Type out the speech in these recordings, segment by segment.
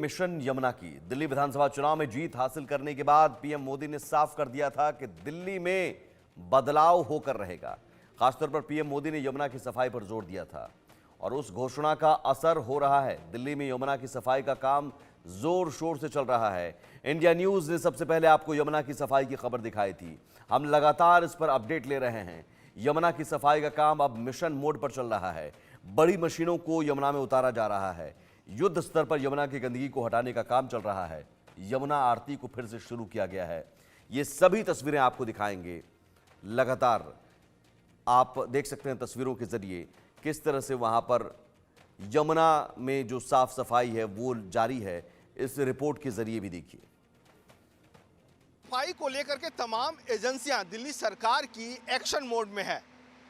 Mission Yamuna की। दिल्ली विधानसभा चुनाव में जीत हासिल करने के बाद पीएम मोदी ने साफ कर दिया था कि दिल्ली में बदलाव होकर रहेगा। खासतौर पर पीएम मोदी ने यमुना की सफाई पर जोर दिया था और उस घोषणा का असर हो रहा है। दिल्ली में यमुना की सफाई का काम जोर शोर से चल रहा है। इंडिया न्यूज ने सबसे पहले आपको यमुना की सफाई की खबर दिखाई थी। हम लगातार इस पर अपडेट ले रहे हैं। यमुना की सफाई का काम अब मिशन मोड पर चल रहा है। बड़ी मशीनों को यमुना में उतारा जा रहा है। युद्ध स्तर पर यमुना की गंदगी को हटाने का काम चल रहा है। यमुना आरती को फिर से शुरू किया गया है। ये सभी तस्वीरें आपको दिखाएंगे। लगातार आप देख सकते हैं तस्वीरों के जरिए किस तरह से वहां पर यमुना में जो साफ सफाई है वो जारी है। इस रिपोर्ट के जरिए भी देखिए। सफाई को लेकर के तमाम एजेंसियां दिल्ली सरकार की एक्शन मोड में है।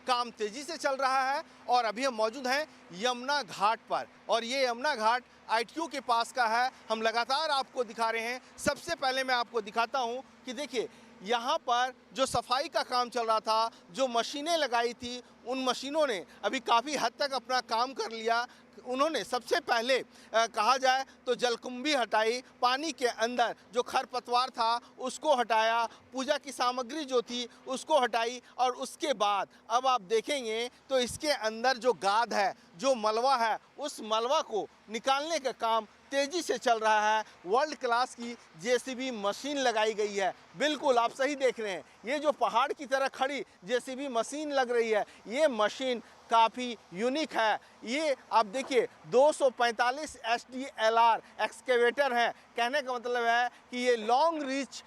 काम तेजी से चल रहा है और अभी हम मौजूद हैं यमुना घाट पर और ये यमुना घाट ITO के पास का है। हम लगातार आपको दिखा रहे हैं। सबसे पहले मैं आपको दिखाता हूं कि देखिए यहाँ पर जो सफाई का काम चल रहा था, जो मशीनें लगाई थी, उन मशीनों ने अभी काफ़ी हद तक अपना काम कर लिया। उन्होंने सबसे पहले कहा जाए तो जलकुंभी हटाई, पानी के अंदर जो खरपतवार था उसको हटाया, पूजा की सामग्री जो थी उसको हटाई और उसके बाद अब आप देखेंगे तो इसके अंदर जो गाद है, जो मलबा है, उस मलबा को निकालने का काम तेजी से चल रहा है। वर्ल्ड क्लास की JCB मशीन लगाई गई है। बिल्कुल आप सही देख रहे हैं, ये जो पहाड़ की तरह खड़ी JCB मशीन लग रही है, ये मशीन काफ़ी यूनिक है। ये आप देखिए 245 SDLR एक्सकेवेटर है। कहने का मतलब है कि ये लॉन्ग रीच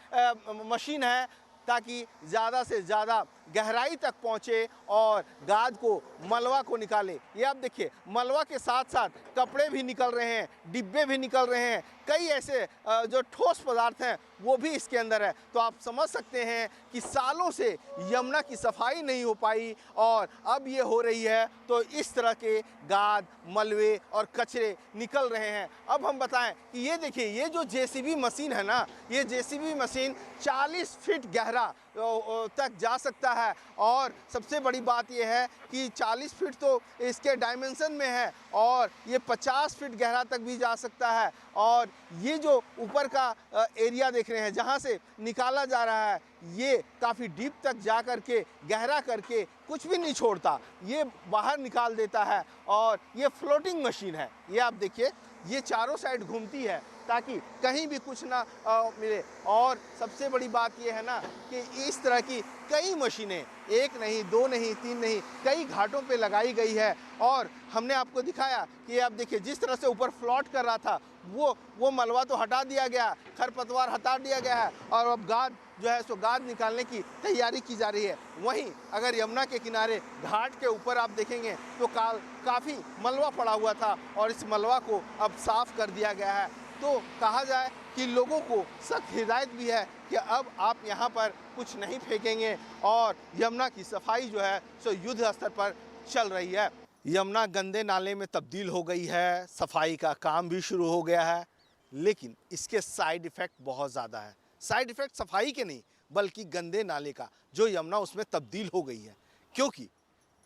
मशीन है ताकि ज़्यादा से ज़्यादा गहराई तक पहुँचे और गाद को, मलबा को निकाले। ये आप देखिए मलबा के साथ साथ कपड़े भी निकल रहे हैं, डिब्बे भी निकल रहे हैं, कई ऐसे जो ठोस पदार्थ हैं वो भी इसके अंदर है। तो आप समझ सकते हैं कि सालों से यमुना की सफाई नहीं हो पाई और अब ये हो रही है तो इस तरह के गाद, मलबे और कचरे निकल रहे हैं। अब हम बताएं कि ये देखिए ये जो JCB मशीन है ना, ये JCB मशीन 40 फीट गहरा तक जा सकता है और सबसे बड़ी बात यह है कि 40 फीट तो इसके डायमेंशन में है और ये 50 फीट गहरा तक भी जा सकता है। और ये जो ऊपर का एरिया देख रहे हैं जहाँ से निकाला जा रहा है, ये काफ़ी डीप तक जा करके, गहरा करके कुछ भी नहीं छोड़ता, ये बाहर निकाल देता है। और ये फ्लोटिंग मशीन है। ये आप देखिए ये चारों साइड घूमती है ताकि कहीं भी कुछ ना मिले। और सबसे बड़ी बात यह है ना कि इस तरह की कई मशीनें, एक नहीं, दो नहीं, तीन नहीं, कई घाटों पे लगाई गई है। और हमने आपको दिखाया कि आप देखिए जिस तरह से ऊपर फ्लोट कर रहा था वो मलबा तो हटा दिया गया, खरपतवार हटा दिया गया है और अब गाद जो है सो गाद निकालने की तैयारी की जा रही है। वहीं अगर यमुना के किनारे घाट के ऊपर आप देखेंगे तो काफ़ी मलबा पड़ा हुआ था और इस मलबा को अब साफ़ कर दिया गया है। तो कहा जाए कि लोगों को सख्त हिदायत भी है कि अब आप यहाँ पर कुछ नहीं फेंकेंगे और यमुना की सफाई जो है सो युद्ध स्तर पर चल रही है। यमुना गंदे नाले में तब्दील हो गई है, सफाई का काम भी शुरू हो गया है, लेकिन इसके साइड इफ़ेक्ट बहुत ज़्यादा है। साइड इफ़ेक्ट सफाई के नहीं बल्कि गंदे नाले का, जो यमुना उसमें तब्दील हो गई है। क्योंकि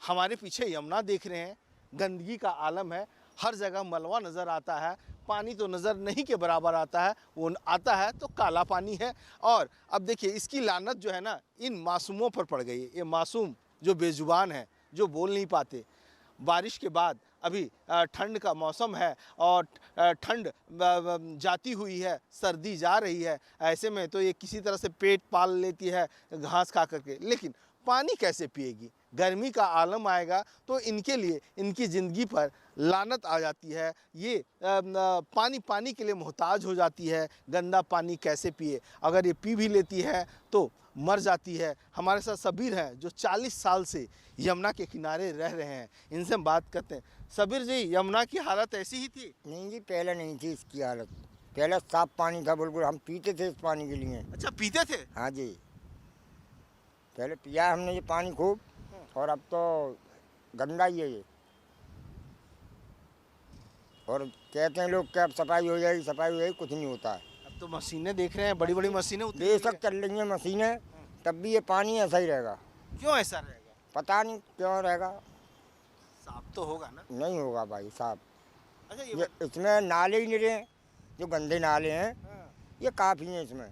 हमारे पीछे यमुना देख रहे हैं, गंदगी का आलम है, हर जगह मलबा नज़र आता है, पानी तो नज़र नहीं के बराबर आता है, वो आता है तो काला पानी है। और अब देखिए इसकी लानत जो है ना इन मासूमों पर पड़ गई है। ये मासूम जो बेजुबान है, जो बोल नहीं पाते। बारिश के बाद अभी ठंड का मौसम है और ठंड जाती हुई है, सर्दी जा रही है। ऐसे में तो ये किसी तरह से पेट पाल लेती है घास खा करके, लेकिन पानी कैसे पिएगी? गर्मी का आलम आएगा तो इनके लिए, इनकी ज़िंदगी पर लानत आ जाती है। ये पानी के लिए मोहताज हो जाती है। गंदा पानी कैसे पिए? अगर ये पी भी लेती है तो मर जाती है। हमारे साथ सबीर हैं जो 40 साल से यमुना के किनारे रह रहे हैं। इनसे हम बात करते हैं। सबीर जी, यमुना की हालत ऐसी ही थी? नहीं जी, पहले नहीं थी इसकी हालत। पहले साफ पानी था बिल्कुल, हम पीते थे इस पानी के लिए। अच्छा, पीते थे? हाँ जी, पहले पिया हमने ये पानी खूब और अब तो गंदा ही है ये। और कहते हैं लोग कि अब सफाई हो जाएगी, सफाई हो जाएगी, कुछ नहीं होता है। अब तो मशीनें देख रहे हैं, बड़ी बड़ी मशीनें बेशक चल रही हैं मशीनें, तब भी ये पानी ऐसा ही रहेगा। क्यों ऐसा रहेगा? पता नहीं क्यों रहेगा। साफ तो होगा ना? नहीं होगा भाई साहब। अच्छा, ये इसमें नाले ही नहीं रहे, जो गंदे नाले हैं हाँ, ये काफ़ी हैं इसमें।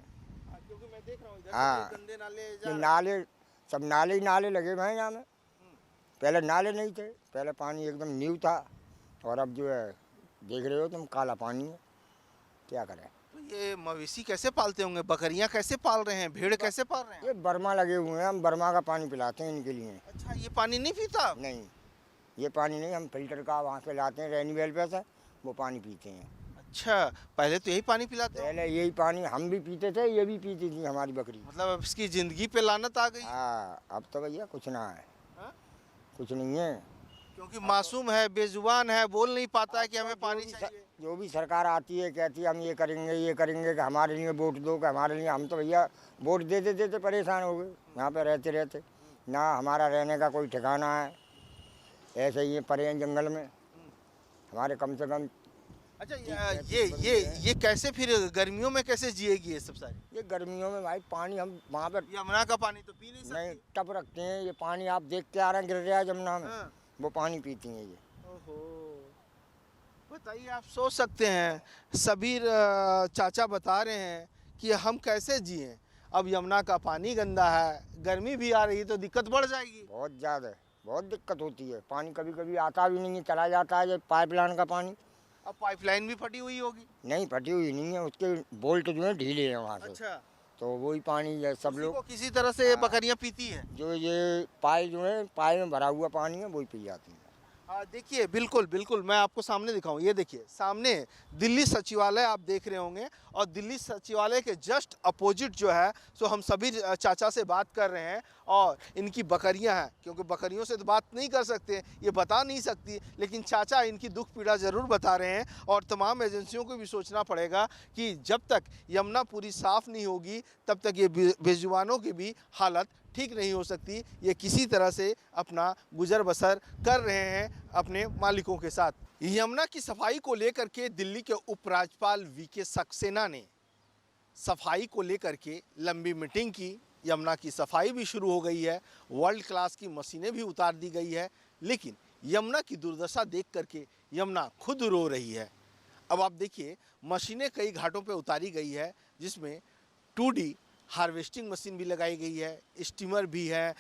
क्योंकि मैं देख रहा हूँ इधर हाँ। से गंदे नाले जा ये रहे नाले सब नाले ही नाले लगे हुए हैं यहाँ में। पहले नाले नहीं थे, पहले पानी एकदम न्यू था और अब जो है देख रहे हो तुम काला पानी है। क्या करें? तो ये मवेशी कैसे पालते होंगे, बकरियां कैसे पाल रहे हैं, भेड़ कैसे पाल रहे हैं? ये बर्मा लगे हुए हैं, हम बर्मा का पानी पिलाते हैं इनके लिए। अच्छा, ये पानी नहीं पीता? नहीं, ये पानी नहीं, हम फिल्टर का वहाँ से लाते हैं रेनवेल पे से, वो पानी पीते हैं। अच्छा, पहले तो यही पानी पिलाते हो? पहले यही पानी हम भी पीते थे, ये भी पीती थी हमारी बकरी। मतलब अब इसकी जिंदगी पे लानत आ गई? हाँ, अब तो भैया कुछ ना है, हाँ? कुछ नहीं है। क्योंकि मासूम है, बेजुबान है, बोल नहीं पाता है कि हमें पानी चाहिए। जो भी सरकार आती है कहती है हम ये करेंगे कि हमारे लिए वोट दो, कि हमारे लिए। हम तो भैया वोट देते देते परेशान हो गए यहाँ पे रहते रहते। ना हमारा रहने का कोई ठिकाना है, ऐसे ही पड़े हैं जंगल में हमारे कम से कम। अच्छा, ये कैसे फिर गर्मियों में कैसे जिएगी ये सब सारी? ये गर्मियों में भाई पानी हम वहाँ पर यमुना का पानी तो पी नहीं नहीं सकती। टप रखते हैं। ये पानी आप देख के आ रहे हैं गिर रहा है जमुना में, हाँ। वो पानी पीती हैं ये। ओहो, बताइए, आप सोच सकते हैं, सबीर चाचा बता रहे हैं कि हम कैसे जिएं। अब यमुना का पानी गंदा है, गर्मी भी आ रही है तो दिक्कत बढ़ जाएगी। बहुत ज़्यादा बहुत दिक्कत होती है। पानी कभी कभी आता भी नहीं है, चला जाता है ये पाइपलाइन का पानी। अब पाइपलाइन भी फटी हुई होगी? नहीं फटी हुई नहीं है, उसके बोल्ट जो है ढीले हैं वहाँ से। अच्छा, तो वही पानी ये सब उसी लोग को किसी तरह से बकरियां पीती हैं। जो ये पाई जो है पाई में भरा हुआ पानी है वही पी जाती है। देखिए, बिल्कुल बिल्कुल मैं आपको सामने दिखाऊं। ये देखिए, सामने दिल्ली सचिवालय आप देख रहे होंगे और दिल्ली सचिवालय के जस्ट अपोजिट जो है सो हम सभी चाचा से बात कर रहे हैं और इनकी बकरियां हैं। क्योंकि बकरियों से तो बात नहीं कर सकते, ये बता नहीं सकती, लेकिन चाचा इनकी दुख पीड़ा ज़रूर बता रहे हैं। और तमाम एजेंसियों को भी सोचना पड़ेगा कि जब तक यमुना पूरी साफ़ नहीं होगी तब तक ये बेजुबानों की भी हालत ठीक नहीं हो सकती। ये किसी तरह से अपना गुजर बसर कर रहे हैं अपने मालिकों के साथ। यमुना की सफाई को लेकर के दिल्ली के उपराज्यपाल वीके सक्सेना ने सफाई को लेकर के लंबी मीटिंग की। यमुना की सफाई भी शुरू हो गई है, वर्ल्ड क्लास की मशीनें भी उतार दी गई है, लेकिन यमुना की दुर्दशा देख करके यमुना खुद रो रही है। अब आप देखिए, मशीनें कई घाटों पे उतारी गई है, जिसमें 2D हार्वेस्टिंग मशीन भी लगाई गई है, स्टीमर भी है,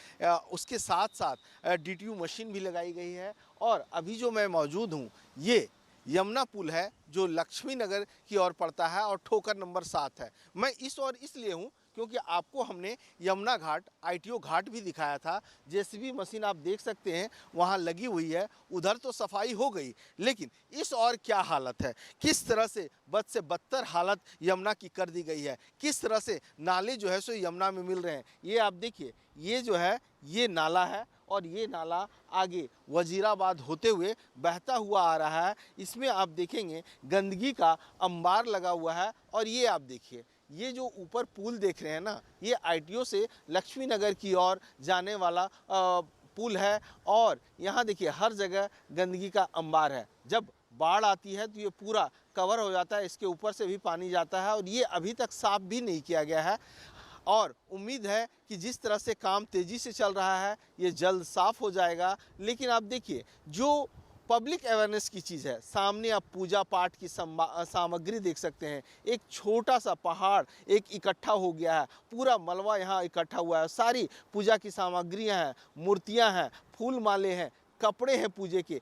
उसके साथ साथ DTU मशीन भी लगाई गई है। और अभी जो मैं मौजूद हूँ, ये यमुना पुल है जो लक्ष्मी नगर की ओर पड़ता है और ठोकर नंबर 7 है। मैं इस ओर इसलिए हूँ क्योंकि आपको हमने यमुना घाट ITO घाट भी दिखाया था। JCB मशीन आप देख सकते हैं वहाँ लगी हुई है। उधर तो सफाई हो गई, लेकिन इस और क्या हालत है, किस तरह से बद से बदतर हालत यमुना की कर दी गई है, किस तरह से नाले जो है सो यमुना में मिल रहे हैं। ये आप देखिए, ये जो है ये नाला है और ये नाला आगे वजीराबाद होते हुए बहता हुआ आ रहा है। इसमें आप देखेंगे गंदगी का अंबार लगा हुआ है। और ये आप देखिए, ये जो ऊपर पुल देख रहे हैं ना, ये ITO से लक्ष्मी नगर की ओर जाने वाला पुल है। और यहाँ देखिए हर जगह गंदगी का अंबार है। जब बाढ़ आती है तो ये पूरा कवर हो जाता है, इसके ऊपर से भी पानी जाता है और ये अभी तक साफ भी नहीं किया गया है। और उम्मीद है कि जिस तरह से काम तेज़ी से चल रहा है ये जल्द साफ़ हो जाएगा। लेकिन आप देखिए, जो पब्लिक अवेयरनेस की चीज़ है, सामने आप पूजा पाठ की सामग्री देख सकते हैं। एक छोटा सा पहाड़ एक इकट्ठा हो गया है, पूरा मलबा यहाँ इकट्ठा हुआ है। सारी पूजा की सामग्रियाँ हैं, मूर्तियाँ हैं, फूल माले हैं, कपड़े हैं पूजे के,